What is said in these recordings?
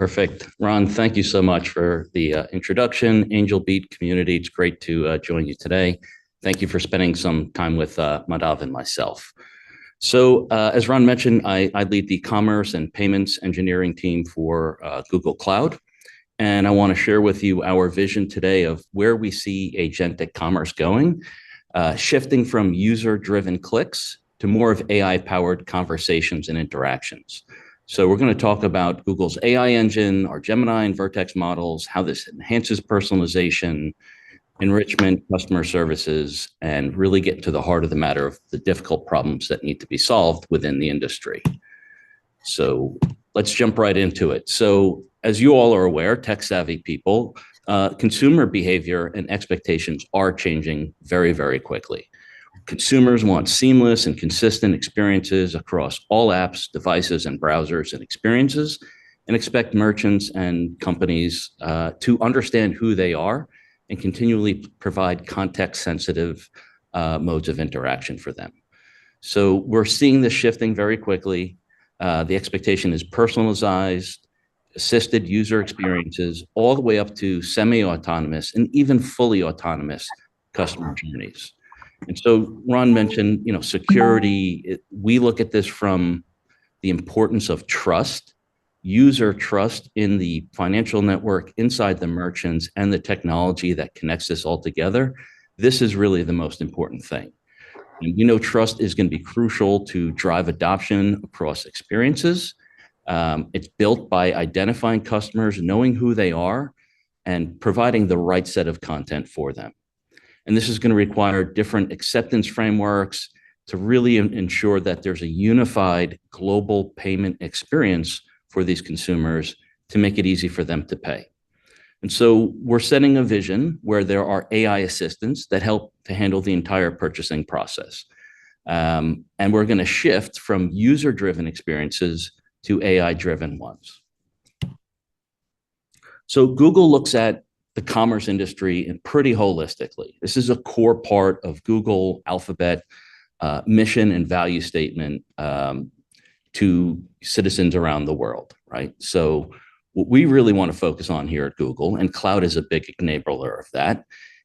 Perfect. Ron, thank you so much for the introduction. Angelbeat community, it's great to join you today. Thank you for spending some time with Madhav and myself. So as Ron mentioned, I lead the commerce and payments engineering team for Google Cloud. And I want to share with you our vision today of where we see agentic commerce going, shifting from user-driven clicks to more of AI-powered conversations and interactions. So we're going to talk about Google's AI engine, our Gemini and Vertex models, how this enhances personalization, enrichment, customer services, and really get to the heart of the matter of the difficult problems that need to be solved within the industry. So let's jump right into it. So as you all are aware, tech-savvy people, consumer behavior and expectations are changing very, very quickly. Consumers want seamless and consistent experiences across all apps, devices, and browsers and experiences, and expect merchants and companies to understand who they are and continually provide context-sensitive modes of interaction for them. So we're seeing this shifting very quickly. The expectation is personalized, assisted user experiences, all the way up to semi-autonomous and even fully autonomous customer journeys. And so Ron mentioned, security. We look at this from the importance of trust, user trust in the financial network, inside the merchants, and the technology that connects this all together. This is really the most important thing. And trust is going to be crucial to drive adoption across experiences. It's built by identifying customers, knowing who they are, and providing the right set of content for them. And this is going to require different acceptance frameworks to really ensure that there's a unified global payment experience for these consumers to make it easy for them to pay. And so we're setting a vision where there are AI assistants that help to handle the entire purchasing process. And we're going to shift from user-driven experiences to AI-driven ones. So Google looks at the commerce industry pretty holistically. This is a core part of Google Alphabet mission and value statement to citizens around the world, right? So what we really want to focus on here at Google, and cloud is a big enabler of that,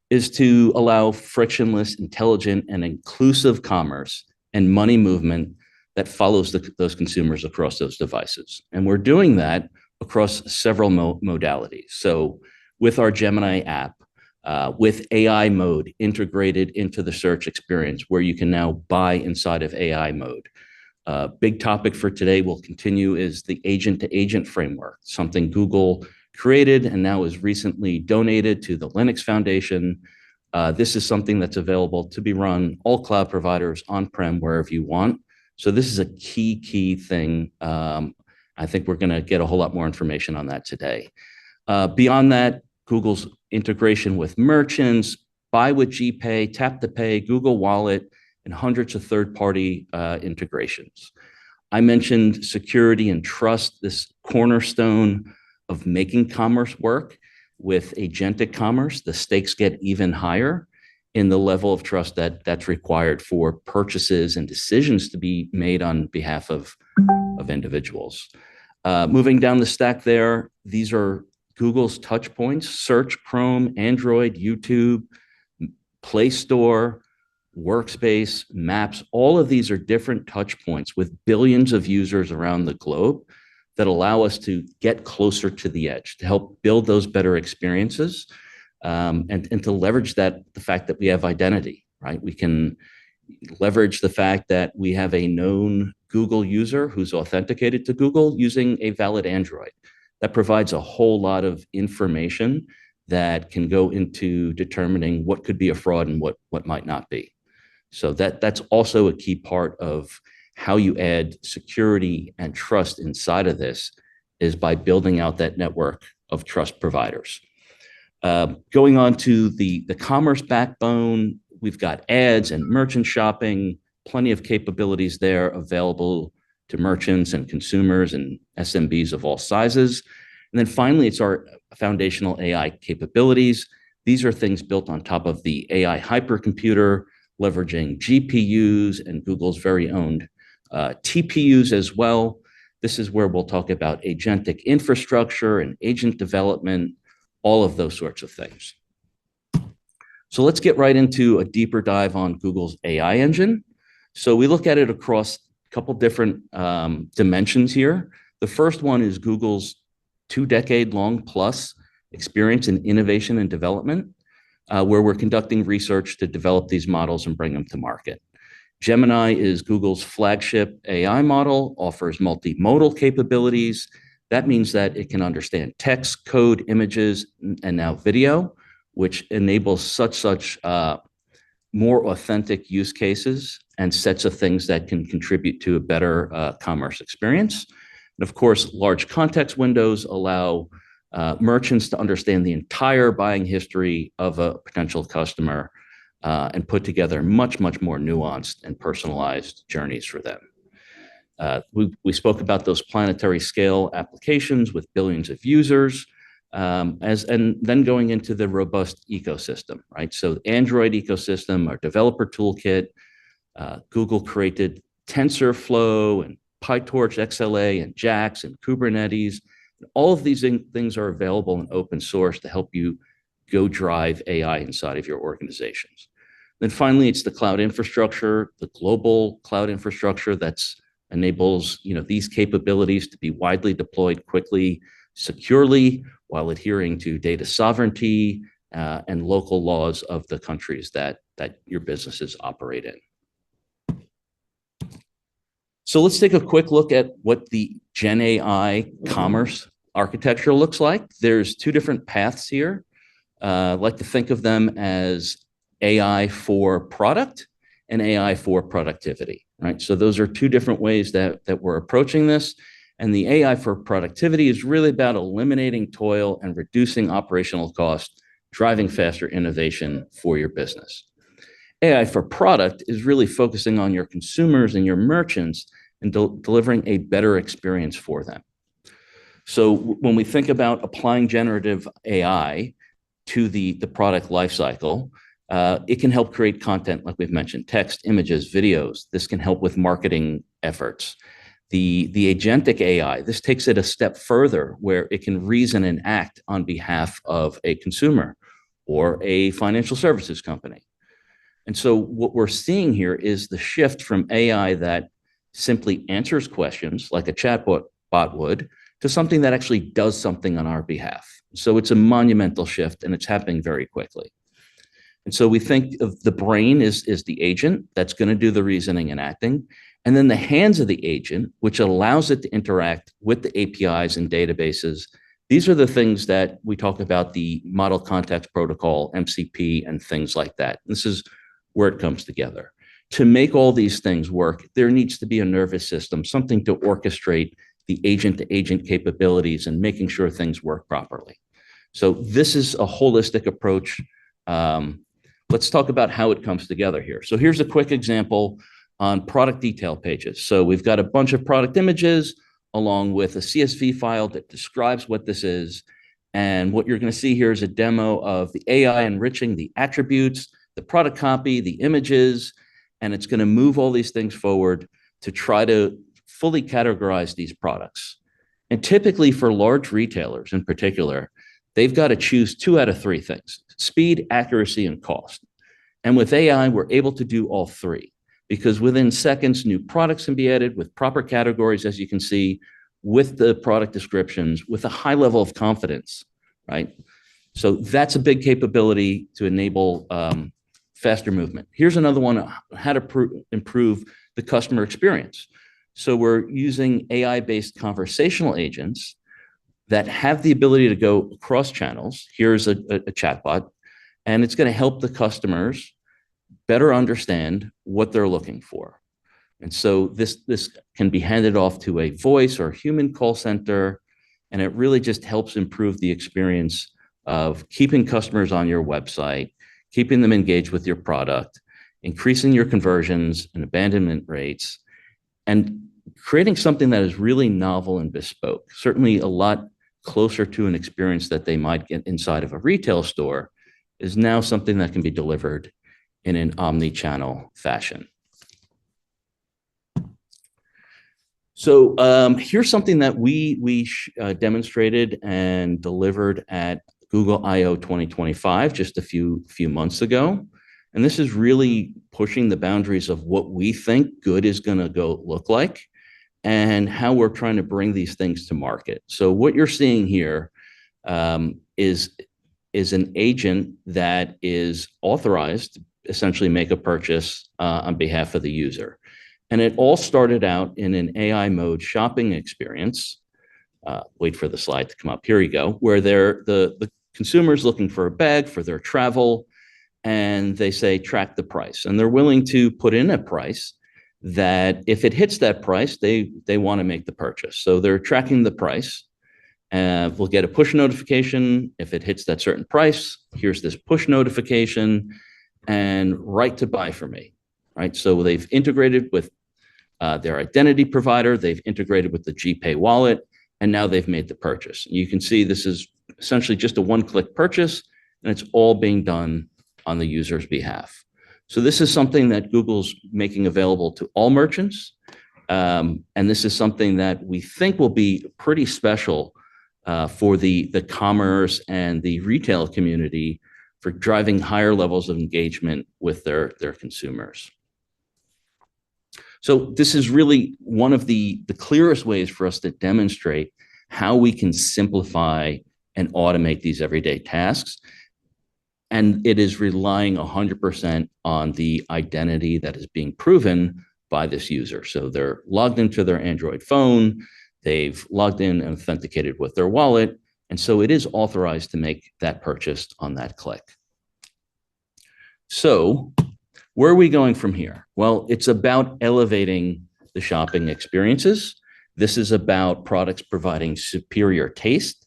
is to allow frictionless, intelligent, and inclusive commerce and money movement that follows those consumers across those devices. And we're doing that across several modalities. So with our Gemini app, with AI mode integrated into the search experience where you can now buy inside of AI mode. Big topic for today will continue is the agent-to-agent framework, something Google created and now is recently donated to the Linux Foundation. This is something that's available to be run all cloud providers on-prem wherever you want. So this is a key thing. I think we're going to get a whole lot more information on that today. Beyond that, Google's integration with merchants, buy with GPay, tap to pay, Google Wallet, and hundreds of third-party integrations. I mentioned security and trust, this cornerstone of making commerce work. With agentic commerce, the stakes get even higher in the level of trust that's required for purchases and decisions to be made on behalf of individuals. Moving down the stack there, these are Google's touch points: Search, Chrome, Android, YouTube, Play Store, Workspace, Maps. All of these are different touch points with billions of users around the globe that allow us to get closer to the edge, to help build those better experiences, and to leverage the fact that we have identity, right? We can leverage the fact that we have a known Google user who's authenticated to Google using a valid Android. That provides a whole lot of information that can go into determining what could be a fraud and what might not be. So that's also a key part of how you add security and trust inside of this, is by building out that network of trust providers. Going on to the commerce backbone, we've got ads and merchant shopping, plenty of capabilities there available to merchants and consumers and SMBs of all sizes. And then finally, it's our foundational AI capabilities. These are things built on top of the AI hypercomputer, leveraging GPUs and Google's very own TPUs as well. This is where we'll talk about agentic infrastructure and agent development, all of those sorts of things. So let's get right into a deeper dive on Google's AI engine. So we look at it across a couple different dimensions here. The first one is Google's 2-decade-long plus experience in innovation and development, where we're conducting research to develop these models and bring them to market. Gemini is Google's flagship AI model, offers multimodal capabilities. That means that it can understand text, code, images, and now video, which enables such more authentic use cases and sets of things that can contribute to a better commerce experience. And of course, large context windows allow merchants to understand the entire buying history of a potential customer and put together much more nuanced and personalized journeys for them. We spoke about those planetary scale applications with billions of users, and then going into the robust ecosystem, right? So the Android ecosystem, our developer toolkit, Google created TensorFlow and PyTorch XLA and JAX and Kubernetes. All of these things are available in open source to help you go drive AI inside of your organizations. Then finally, it's the cloud infrastructure, the global cloud infrastructure that enables these capabilities to be widely deployed quickly, securely, while adhering to data sovereignty and local laws of the countries that your businesses operate in. So let's take a quick look at what the Gen AI commerce architecture looks like. There's two different paths here. I like to think of them as AI for product and AI for productivity, right? So those are two different ways that we're approaching this. And the AI for productivity is really about eliminating toil and reducing operational cost, driving faster innovation for your business. AI for product is really focusing on your consumers and your merchants and delivering a better experience for them. So when we think about applying generative AI to the product lifecycle, it can help create content, like we've mentioned, text, images, videos. This can help with marketing efforts. The agentic AI, this takes it a step further where it can reason and act on behalf of a consumer or a financial services company. And so what we're seeing here is the shift from AI that simply answers questions like a chatbot would to something that actually does something on our behalf. So it's a monumental shift and it's happening very quickly. And so we think of the brain is the agent that's going to do the reasoning and acting. And then the hands of the agent, which allows it to interact with the APIs and databases. These are the things that we talk about, the Model Context Protocol, MCP, and things like that. This is where it comes together. To make all these things work, there needs to be a nervous system, something to orchestrate the agent-to-agent capabilities and making sure things work properly. So this is a holistic approach. Let's talk about how it comes together here. So here's a quick example on product detail pages. So we've got a bunch of product images along with a CSV file that describes what this is. And what you're going to see here is a demo of the AI enriching the attributes, the product copy, the images, and it's going to move all these things forward to try to fully categorize these products. And typically for large retailers in particular, they've got to choose 2 out of 3 things: speed, accuracy, and cost. And with AI, we're able to do all 3 because within seconds, new products can be added with proper categories, as you can see, with the product descriptions, with a high level of confidence, right? So that's a big capability to enable faster movement. Here's another one on how to improve the customer experience. So we're using AI-based conversational agents that have the ability to go across channels. Here's a chatbot, and it's going to help the customers better understand what they're looking for. And so this can be handed off to a voice or human call center, and it really just helps improve the experience of keeping customers on your website, keeping them engaged with your product, increasing your conversions and abandonment rates, and creating something that is really novel and bespoke, certainly a lot closer to an experience that they might get inside of a retail store, is now something that can be delivered in an omni-channel fashion. So here's something that we demonstrated and delivered at Google I/O 2025 just a few months ago, and this is really pushing the boundaries of what we think good is going to go look like, and how we're trying to bring these things to market. So what you're seeing here is an agent that is authorized to essentially make a purchase on behalf of the user. And it all started out in an AI mode shopping experience. Wait for the slide to come up. Here you go, where the consumer's looking for a bag for their travel, and they say track the price, and they're willing to put in a price that if it hits that price, they want to make the purchase. So they're tracking the price. We'll get a push notification if it hits that certain price. Here's this push notification, and right to buy for me. Right, so they've integrated with their identity provider, they've integrated with the GPay wallet, and now they've made the purchase. You can see this is essentially just a one-click purchase, and it's all being done on the user's behalf. So this is something that Google's making available to all merchants, and this is something that we think will be pretty special for the commerce and the retail community for driving higher levels of engagement with their consumers. So this is really one of the clearest ways for us to demonstrate how we can simplify and automate these everyday tasks. And it is relying 100% on the identity that is being proven by this user. So they're logged into their Android phone, they've logged in and authenticated with their wallet, and so it is authorized to make that purchase on that click. So where are we going from here? Well, it's about elevating the shopping experiences. This is about products providing superior taste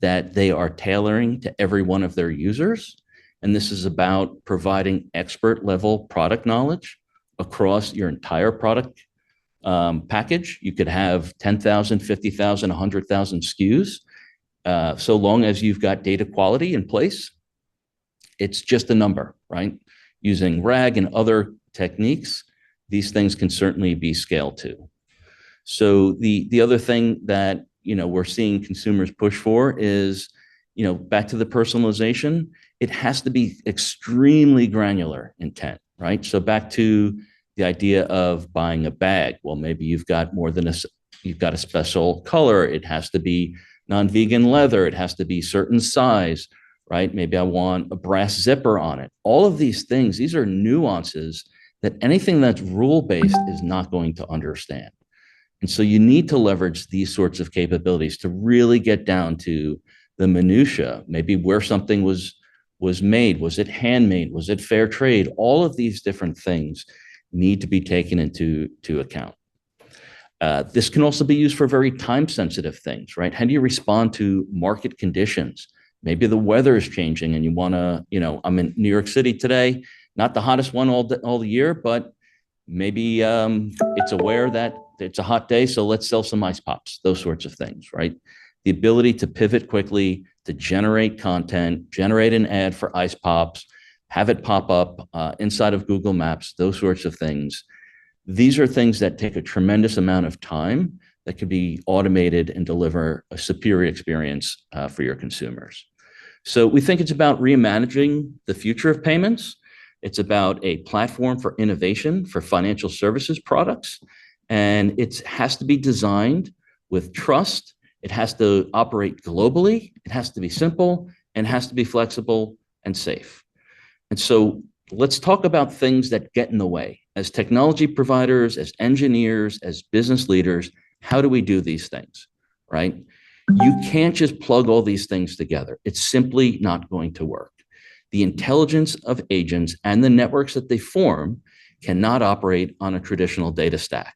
that they are tailoring to every one of their users. And this is about providing expert level product knowledge across your entire product package. You could have 10,000, 50,000, 100,000 SKUs. So long as you've got data quality in place, it's just a number, right? Using RAG and other techniques, these things can certainly be scaled to. So the other thing that we're seeing consumers push for is, back to the personalization, it has to be extremely granular intent, right? So back to the idea of buying a bag. Well, maybe you've got you've got a special color. It has to be non-vegan leather. It has to be certain size, right? Maybe I want a brass zipper on it. All of these things, these are nuances that anything that's rule-based is not going to understand. And so you need to leverage these sorts of capabilities to really get down to the minutia, maybe where something was made. Was it handmade? Was it fair trade? All of these different things need to be taken into account. This can also be used for very time-sensitive things, right? How do you respond to market conditions? Maybe the weather is changing and you want to, I'm in New York City today, not the hottest one all the year, but maybe it's aware that it's a hot day, so let's sell some ice pops, those sorts of things, right? The ability to pivot quickly, to generate content, generate an ad for ice pops, have it pop up inside of Google Maps, those sorts of things. These are things that take a tremendous amount of time that could be automated and deliver a superior experience for your consumers. So we think it's about reimagining the future of payments. It's about a platform for innovation for financial services products. And it has to be designed with trust. It has to operate globally. It has to be simple, and it has to be flexible and safe. And so let's talk about things that get in the way. As technology providers, as engineers, as business leaders, how do we do these things, right? You can't just plug all these things together. It's simply not going to work. The intelligence of agents and the networks that they form cannot operate on a traditional data stack.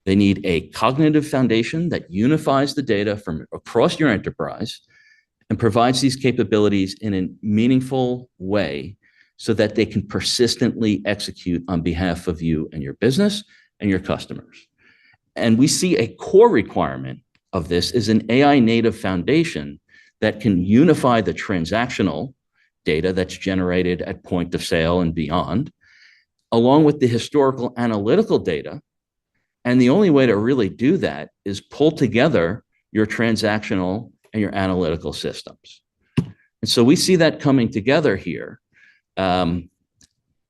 They need a cognitive foundation that unifies the data from across your enterprise and provides these capabilities in a meaningful way so that they can persistently execute on behalf of you and your business and your customers. And we see a core requirement of this is an AI native foundation that can unify the transactional data that's generated at point of sale and beyond, along with the historical analytical data And the only way to really do that is pull together your transactional and your analytical systems. And so we see that coming together here. And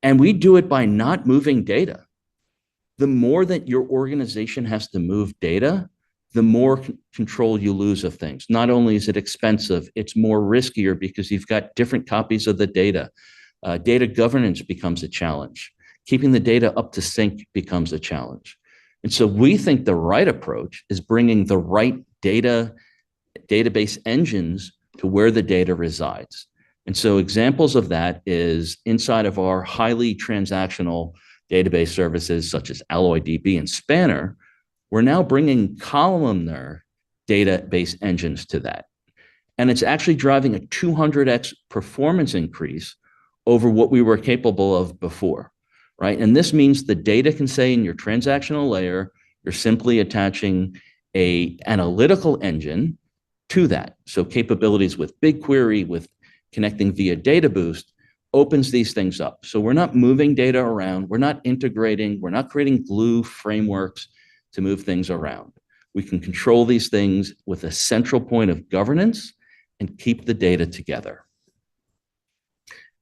we do it by not moving data. The more that your organization has to move data, the more control you lose of things. Not only is it expensive, it's more riskier because you've got different copies of the data. Data governance becomes a challenge. Keeping the data up to sync becomes a challenge. And so we think the right approach is bringing the right database engines to where the data resides. And so examples of that is inside of our highly transactional database services such as AlloyDB and Spanner, we're now bringing columnar database engines to that. And it's actually driving a 200x performance increase over what we were capable of before, right? And this means the data can say in your transactional layer, you're simply attaching an analytical engine to that. So capabilities with BigQuery, with connecting via Data Boost, opens these things up. So we're not moving data around, we're not integrating, we're not creating glue frameworks to move things around. We can control these things with a central point of governance and keep the data together.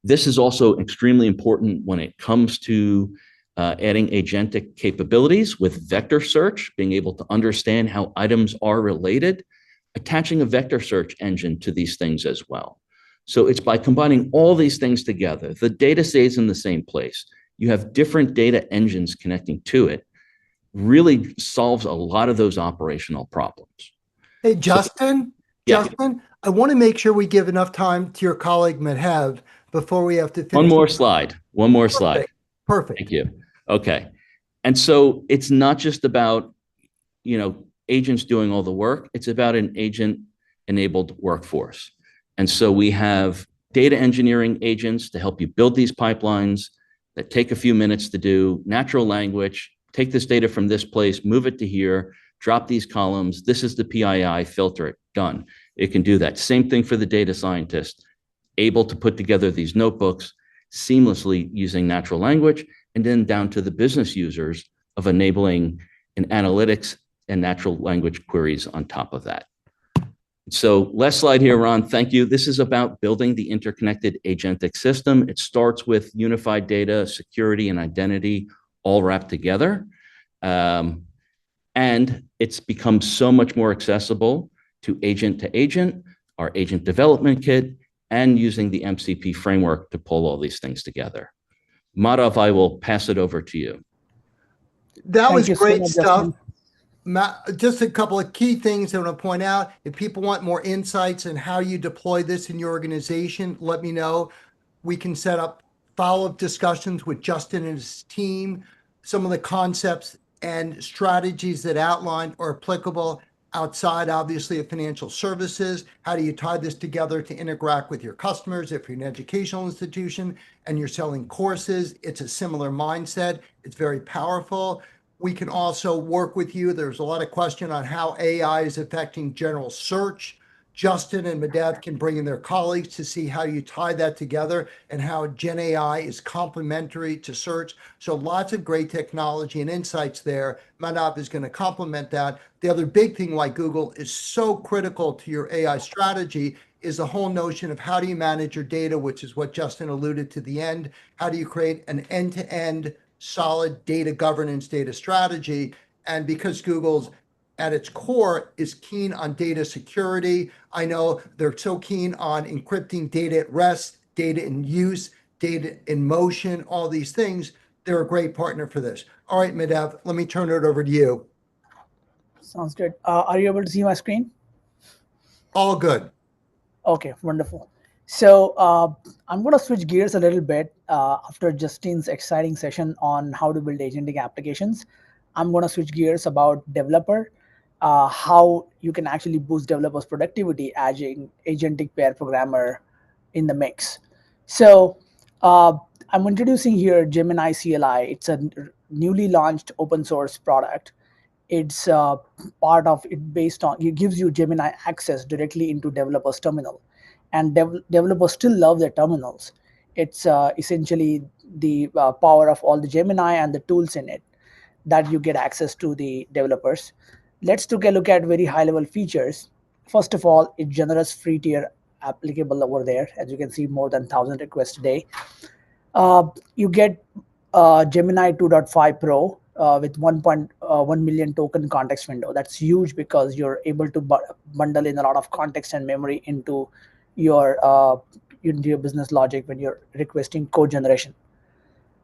This is also extremely important when it comes to adding agentic capabilities with vector search, being able to understand how items are related, attaching a vector search engine to these things as well. So it's by combining all these things together, the data stays in the same place. You have different data engines connecting to it, really solves a lot of those operational problems. Hey, Justin, Yeah. Justin, I want to make sure we give enough time to your colleague Madhav before we have to finish. One more slide. Perfect. Thank you. Okay. And so it's not just about, agents doing all the work. It's about an agent-enabled workforce. And so we have data engineering agents to help you build these pipelines that take a few minutes to do, natural language, take this data from this place, move it to here, drop these columns. This is the PII, filter it, done. It can do that. Same thing for the data scientist, able to put together these notebooks seamlessly using natural language, and then down to the business users of enabling an analytics and natural language queries on top of that. So last slide here, Ron, thank you. This is about building the interconnected agentic system. It starts with unified data, security, and identity all wrapped together. And it's become so much more accessible to agent, our agent development kit, and using the MCP framework to pull all these things together. Madhav, I will pass it over to you. That was great stuff. Just a couple of key things I want to point out. If people want more insights on how you deploy this in your organization, let me know. We can set up follow-up discussions with Justin and his team. Some of the concepts and strategies that outlined are applicable outside, obviously, of financial services. How do you tie this together to interact with your customers? If you're an educational institution and you're selling courses, it's a similar mindset. It's very powerful. We can also work with you. There's a lot of question on how AI is affecting general search. Justin and Madhav can bring in their colleagues to see how you tie that together and how Gen AI is complementary to search. So lots of great technology and insights there. Madhav is going to complement that. The other big thing why Google is so critical to your AI strategy is the whole notion of how do you manage your data, which is what Justin alluded to the end. How do you create an end-to-end solid data governance, data strategy? And because Google's at its core is keen on data security. I know they're so keen on encrypting data at rest, data in use, data in motion, all these things. They're a great partner for this. All right, Madhav, let me turn it over to you. Sounds good. Are you able to see my screen? All good. Okay, wonderful. So I'm going to switch gears a little bit after Justin's exciting session on how to build agentic applications. I'm going to switch gears about developer, how you can actually boost developers' productivity, adding agentic pair programmer in the mix. So I'm introducing here GeminiCLI. It's a newly launched open source product. It's part of it based on, it gives you Gemini access directly into developers' terminal. And developers still love their terminals. It's essentially the power of all the Gemini and the tools in it. that you get access to the developers. Let's take a look at very high level features. First of all, it's generous free tier applicable over there. As you can see, more than 1,000 requests a day. You get Gemini 2.5 Pro with 1.1 million token context window. That's huge because you're able to bundle in a lot of context and memory into your business logic when you're requesting code generation.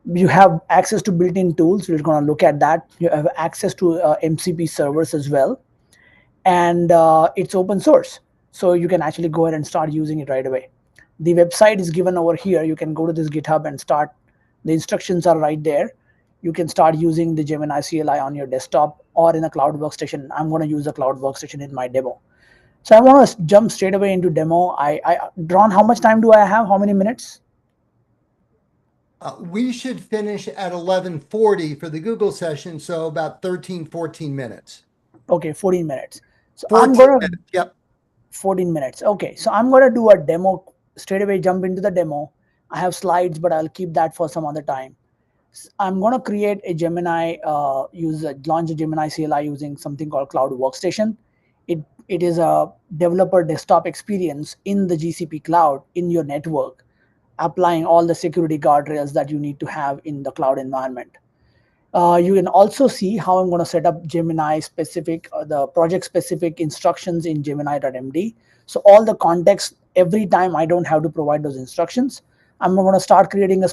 You have access to built-in tools. We're going to look at that. You have access to MCP servers as well, and it's open source, so you can actually go ahead and start using it right away. The website is given over here. You can go to this GitHub and start. The instructions are right there. You can start using the GeminiCLI on your desktop or in a cloud workstation. I'm going to use a cloud workstation in my demo. So I want to jump straight away into demo. Ron, how much time do I have? How many minutes? We should finish at 11:40 for the Google session, so about 13, 14 minutes. Okay, 14 minutes. So 14 minutes, yep. 14 minutes. Okay, so I'm going to do a demo, straight away jump into the demo. I have slides, but I'll keep that for some other time. I'm going to create a Gemini, launch a GeminiCLI using something called Cloud Workstation. It is a developer desktop experience in the GCP cloud in your network, applying all the security guardrails that you need to have in the cloud environment. You can also see how I'm going to set up Gemini specific, the project specific instructions in Gemini.md. So all the context, every time I don't have to provide those instructions. I'm going to start creating a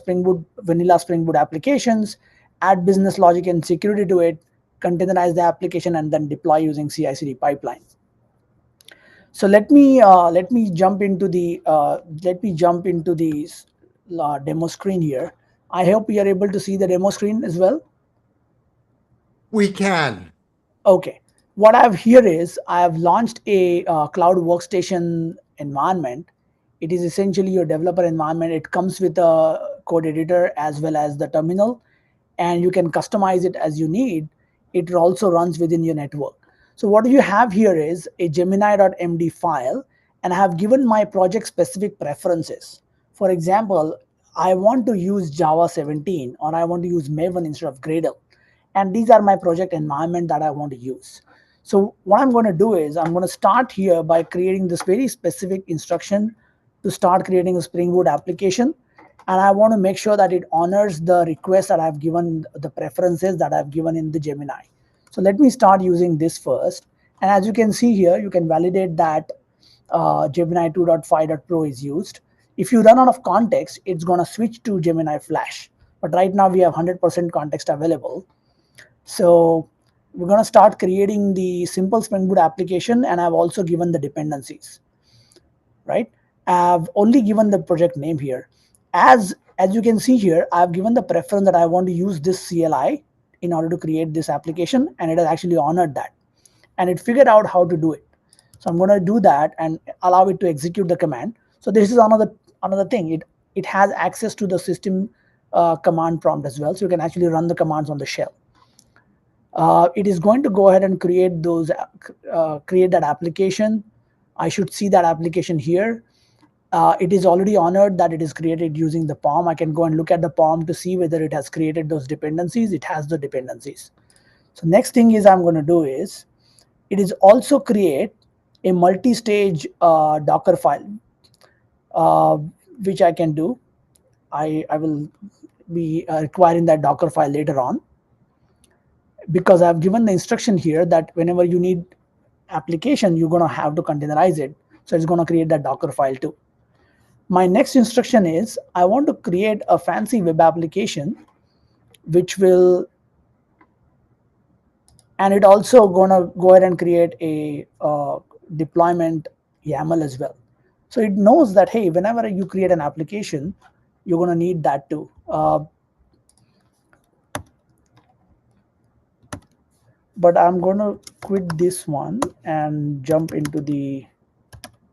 vanilla Spring Boot applications, add business logic and security to it, containerize the application, and then deploy using CI/CD pipelines. So let me jump into the demo screen here. I hope you are able to see the demo screen as well. We can. Okay. What I have here is I have launched a cloud workstation environment. It is essentially your developer environment. It comes with a code editor as well as the terminal, and you can customize it as you need. It also runs within your network. So what you have here is a Gemini.md file, and I have given my project specific preferences. For example, I want to use Java 17 or I want to use Maven instead of Gradle. And these are my project environment that I want to use. So what I'm going to do is I'm going to start here by creating this very specific instruction to start creating a Spring Boot application. And I want to make sure that it honors the request that I've given, the preferences that I've given in the Gemini. So let me start using this first. And as you can see here, you can validate that Gemini 2.5.pro is used. If you run out of context, it's going to switch to Gemini Flash. But right now we have 100% context available. So we're going to start creating the simple Spring Boot application, and I've also given the dependencies, right? I've only given the project name here. As you can see here, I've given the preference that I want to use this CLI in order to create this application, and it has actually honored that. And it figured out how to do it. So I'm going to do that and allow it to execute the command. So this is another thing. It has access to the system command prompt as well. So you can actually run the commands on the shell. It is going to go ahead and create that application. I should see that application here. It is already honored that it is created using the POM. I can go and look at the POM to see whether it has created those dependencies. It has the dependencies. So next thing is I'm going to do is it is also create a multi-stage Docker file, which I can do. I will be requiring that Docker file later on, because I've given the instruction here that whenever you need application, you're going to have to containerize it. So it's going to create that Docker file too. My next instruction is I want to create a fancy web application, which will, and it also going to go ahead and create a deployment YAML as well. So it knows that, hey, whenever you create an application, you're going to need that too. But I'm going to quit this one and jump into the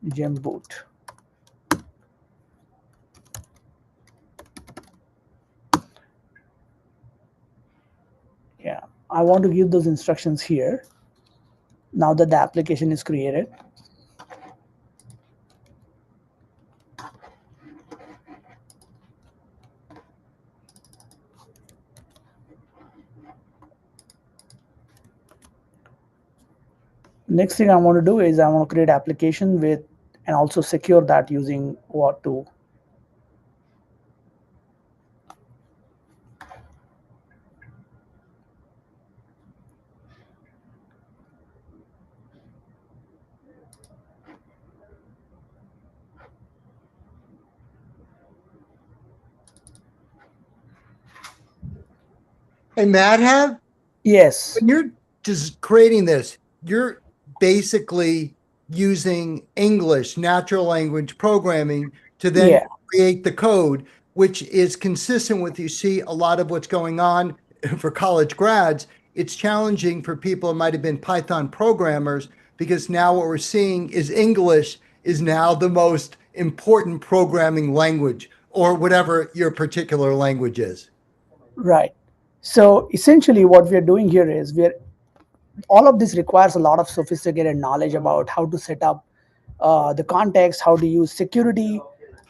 Gemboot. Yeah, I want to give those instructions here now that the application is created. Next thing I want to do is I want to create application with and also secure that using OAuth 2. Hey, Madhav, Yes. when you're just creating this, you're basically using English, natural language programming to then Yeah. create the code, which is consistent with you see a lot of what's going on for college grads. It's challenging for people who might have been Python programmers because now what we're seeing is English is now the most important programming language or whatever your particular language is. Right. So essentially what we're doing here is all of this requires a lot of sophisticated knowledge about how to set up the context, how to use security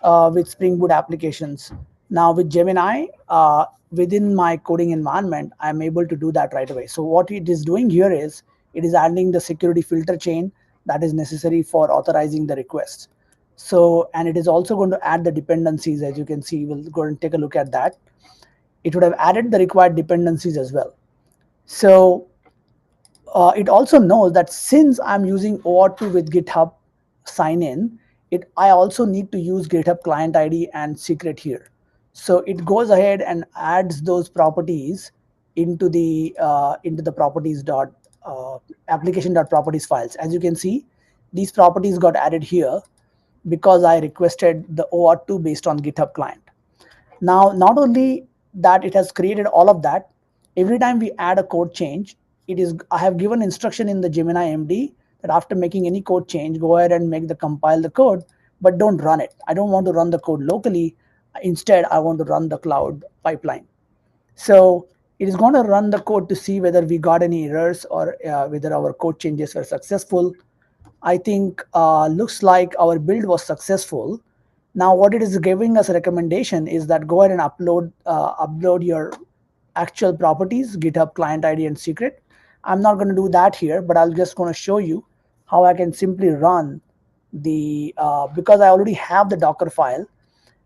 with Spring Boot applications. Now with Gemini, within my coding environment, I'm able to do that right away. So what it is doing here is it is adding the security filter chain that is necessary for authorizing the requests. So, and it is also going to add the dependencies, as you can see. We'll go and take a look at that. It would have added the required dependencies as well. So it also knows that since I'm using OAuth 2 with GitHub sign in, I also need to use GitHub client ID and secret here. So it goes ahead and adds those properties into the properties dot application dot properties files. As you can see, these properties got added here because I requested the OAuth 2 based on GitHub client. Now, not only that it has created all of that, every time we add a code change, I have given instruction in the Gemini MD that after making any code change, go ahead and compile the code, but don't run it. I don't want to run the code locally. Instead, I want to run the cloud pipeline. So it is going to run the code to see whether we got any errors or whether our code changes were successful. I think looks like our build was successful. Now, what it is giving us a recommendation is that go ahead and upload your actual properties, GitHub client ID and secret. I'm not going to do that here, but I'm just going to show you how I can simply run the because I already have the Docker file.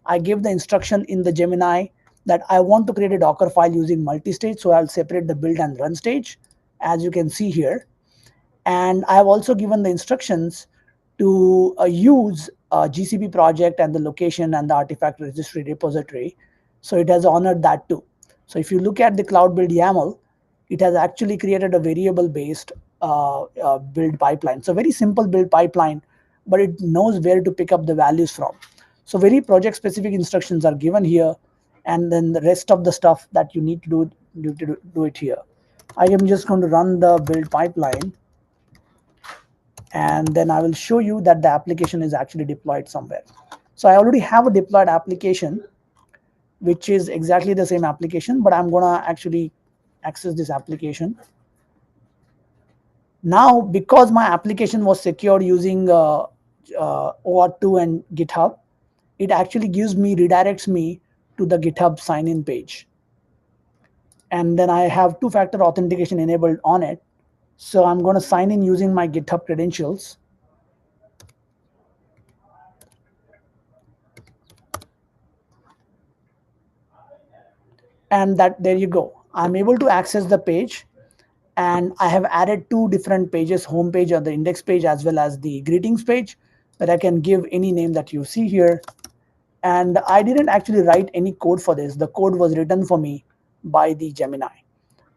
I give the instruction in the Gemini that I want to create a Docker file using multi-stage. So I'll separate the build and run stage, as you can see here. And I have also given the instructions to use GCP project and the location and the artifact registry repository. So it has honored that too. So if you look at the cloud build YAML, it has actually created a variable based build pipeline. So very simple build pipeline, but it knows where to pick up the values from. So very project specific instructions are given here, and then the rest of the stuff that you need to do it here. I am just going to run the build pipeline, and then I will show you that the application is actually deployed somewhere. So I already have a deployed application, which is exactly the same application, but I'm gonna actually access this application. Now, because my application was secured using OAuth 2 and GitHub, it actually redirects me to the GitHub sign-in page. And then I have two-factor authentication enabled on it. So I'm gonna sign in using my GitHub credentials. And there you go. I'm able to access the page, and I have added two different pages, home page or the index page, as well as the greetings page, that I can give any name that you see here. And I didn't actually write any code for this. The code was written for me by the Gemini.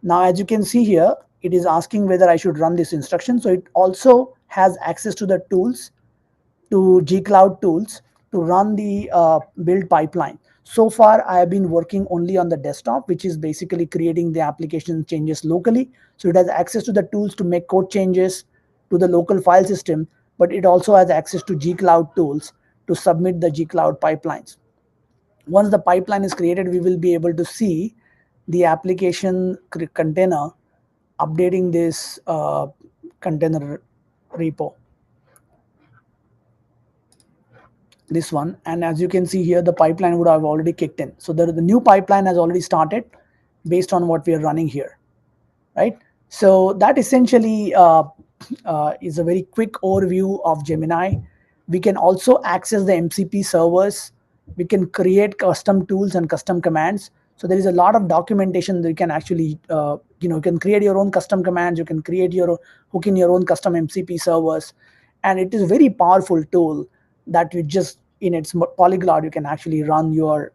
Now, as you can see here, it is asking whether I should run this instruction. So it also has access to the tools, to gcloud tools, to run the build pipeline. So far, I have been working only on the desktop, which is basically creating the application changes locally. So it has access to the tools to make code changes to the local file system, but it also has access to gcloud tools to submit the gcloud pipelines. Once the pipeline is created, we will be able to see the application container updating this container repo. This one, and as you can see here, the pipeline would have already kicked in. So the new pipeline has already started based on what we are running here, right? So that essentially is a very quick overview of Gemini. We can also access the MCP servers. We can create custom tools and custom commands. So there is a lot of documentation that you can actually, you can create your own custom commands. You can hook in your own custom MCP servers. And it is a very powerful tool that you just, in its polyglot, you can actually run your,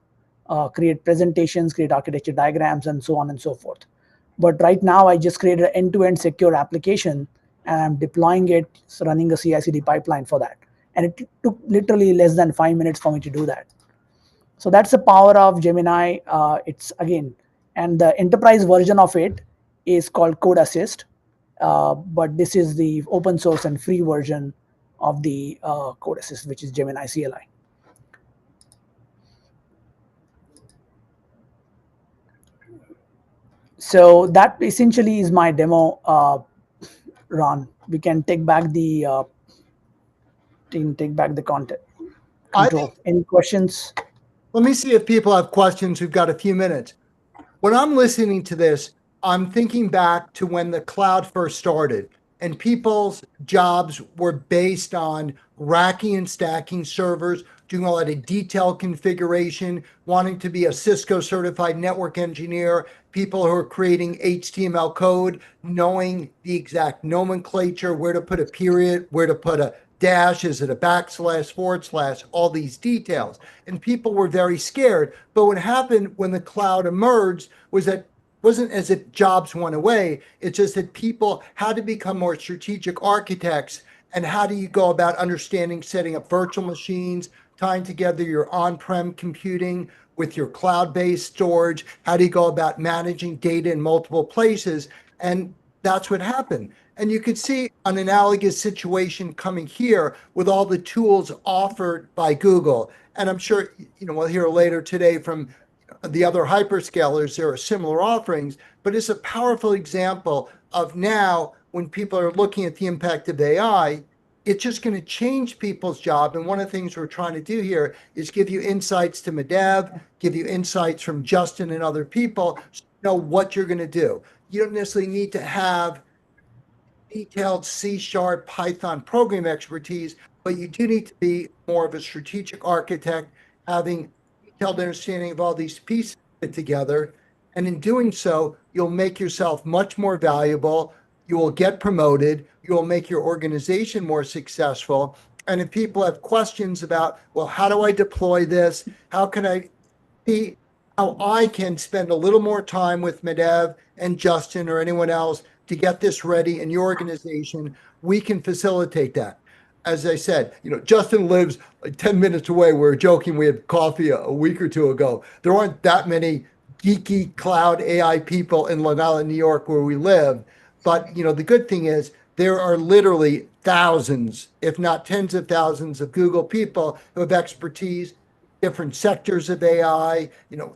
create presentations, create architecture diagrams, and so on and so forth. But right now, I just created an end-to-end secure application, and I'm deploying it, running a CI/CD pipeline for that. And it took literally less than 5 minutes for me to do that. So that's the power of Gemini. It's again, and the enterprise version of it is called Code Assist. But this is the open source and free version of the Code Assist, which is GeminiCLI. So that essentially is my demo. Ron, we can take back the content control. Any questions? Let me see if people have questions. We've got a few minutes. When I'm listening to this, I'm thinking back to when the cloud first started and people's jobs were based on racking and stacking servers, doing a lot of detailed configuration, wanting to be a Cisco certified network engineer, people who are creating HTML code, knowing the exact nomenclature, where to put a period, where to put a dash, is it a backslash, forward slash, all these details. And people were very scared. But what happened when the cloud emerged was that wasn't as if jobs went away. It's just that people had to become more strategic architects. And how do you go about understanding setting up virtual machines, tying together your on-prem computing with your cloud-based storage? How do you go about managing data in multiple places? And that's what happened. And you could see an analogous situation coming here with all the tools offered by Google. And I'm sure, we'll hear later today from the other hyperscalers, there are similar offerings, but it's a powerful example of now when people are looking at the impact of AI, it's just going to change people's job. And one of the things we're trying to do here is give you insights to Medev, give you insights from Justin and other people, so you know what you're going to do. You don't necessarily need to have detailed C# Python program expertise, but you do need to be more of a strategic architect, having detailed understanding of all these pieces fit together. And in doing so, you'll make yourself much more valuable. You will get promoted. You will make your organization more successful. And if people have questions about, well, how do I deploy this? How can I see how I can spend a little more time with Medev and Justin or anyone else to get this ready in your organization, we can facilitate that. As I said, Justin lives like 10 minutes away. We were joking, we had coffee a week or two ago. There aren't that many geeky cloud AI people in Long Island, New York, where we live. But, the good thing is there are literally thousands, if not tens of thousands of Google people who have expertise, different sectors of AI,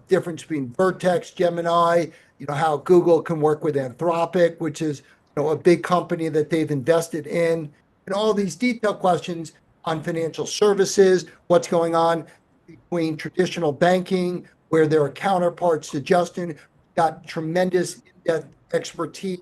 difference between Vertex, Gemini, how Google can work with Anthropic, which is, a big company that they've invested in, and all these detailed questions on financial services, what's going on between traditional banking, where there are counterparts to Justin, got tremendous in-depth expertise,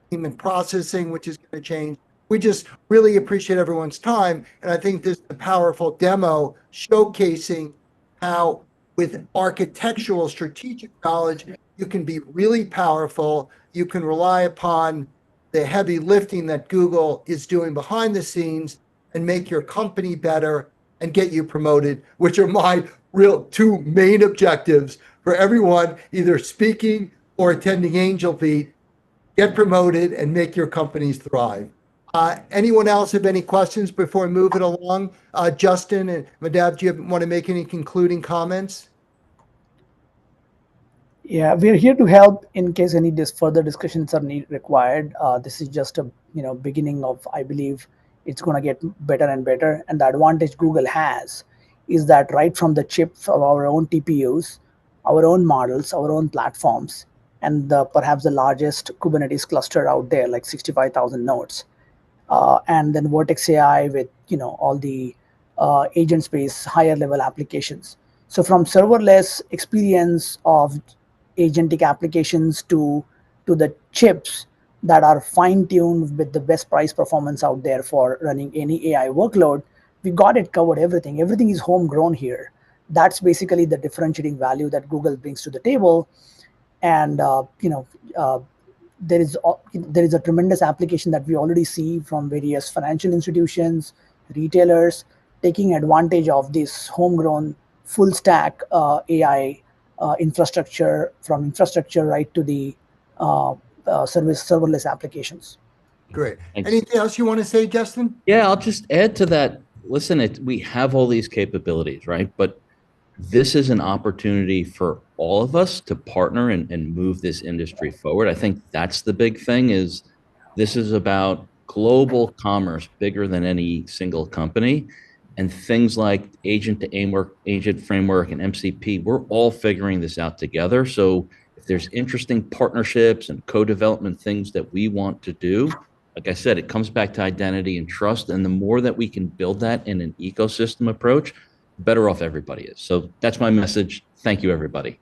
payment processing, which is going to change. We just really appreciate everyone's time. And I think this is a powerful demo showcasing how with architectural strategic knowledge, you can be really powerful. You can rely upon the heavy lifting that Google is doing behind the scenes and make your company better and get you promoted, which are my real two main objectives for everyone, either speaking or attending Angelbeat. Get promoted and make your companies thrive. Anyone else have any questions before we move it along? Justin and Medev, do you want to make any concluding comments? Yeah, we're here to help in case any further discussions are required. This is just a beginning of, I believe it's going to get better and better. And the advantage Google has is that right from the chip of our own TPUs, our own models, our own platforms, and perhaps the largest Kubernetes cluster out there, like 65,000 nodes. And then Vertex AI with all the agent space, higher level applications. So from serverless experience of agentic applications to the chips, that are fine-tuned with the best price performance out there for running any AI workload. We got it covered, everything. Everything is homegrown here. That's basically the differentiating value that Google brings to the table. And there is a tremendous application that we already see from various financial institutions, retailers, taking advantage of this homegrown full stack AI infrastructure, from infrastructure right to the serverless applications. Great. Thanks. Anything else you want to say, Justin? Yeah, I'll just add to that. Listen, we have all these capabilities, right? But this is an opportunity for all of us to partner and move this industry forward. I think that's the big thing. Is this is about global commerce, bigger than any single company, and things like agent framework, and MCP. We're all figuring this out together. So if there's interesting partnerships and co-development things that we want to do, like I said, it comes back to identity and trust. And the more that we can build that in an ecosystem approach, better off everybody is. So that's my message. Thank you, everybody.